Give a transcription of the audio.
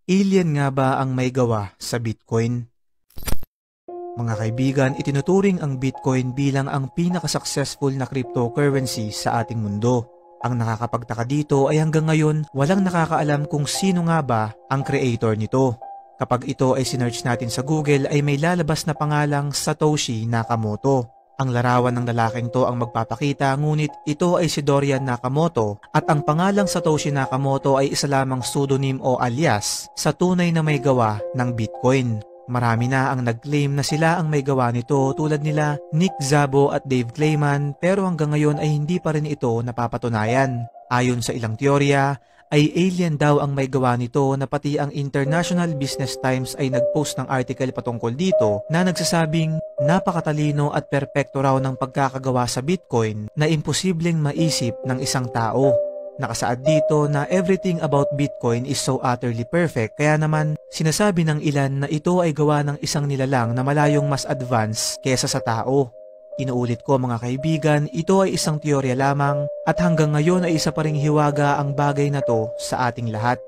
Alien nga ba ang may gawa sa Bitcoin? Mga kaibigan, itinuturing ang Bitcoin bilang ang pinaka-successful na cryptocurrency sa ating mundo. Ang nakakapagtaka dito ay hanggang ngayon walang nakakaalam kung sino nga ba ang creator nito. Kapag ito ay sinearch natin sa Google ay may lalabas na pangalang Satoshi Nakamoto. Ang larawan ng lalaking to ang magpapakita, ngunit ito ay si Dorian Nakamoto at ang pangalang Satoshi Nakamoto ay isa lamang pseudonym o alias sa tunay na may gawa ng Bitcoin. Marami na ang nag-claim na sila ang may gawa nito tulad nila Nick Szabo at Dave Clayman, pero hanggang ngayon ay hindi pa rin ito napapatunayan. Ayon sa ilang teorya, ay alien daw ang may gawa nito na pati ang International Business Times ay nag-post ng article patungkol dito na nagsasabing napakatalino at perpekto raw ng pagkakagawa sa Bitcoin na imposibleng maisip ng isang tao. Nakasaad dito na everything about Bitcoin is so utterly perfect, kaya naman sinasabi ng ilan na ito ay gawa ng isang nilalang na malayong mas advanced kesa sa tao. Inuulit ko mga kaibigan, ito ay isang teorya lamang at hanggang ngayon ay isa pa ring hiwaga ang bagay na to sa ating lahat.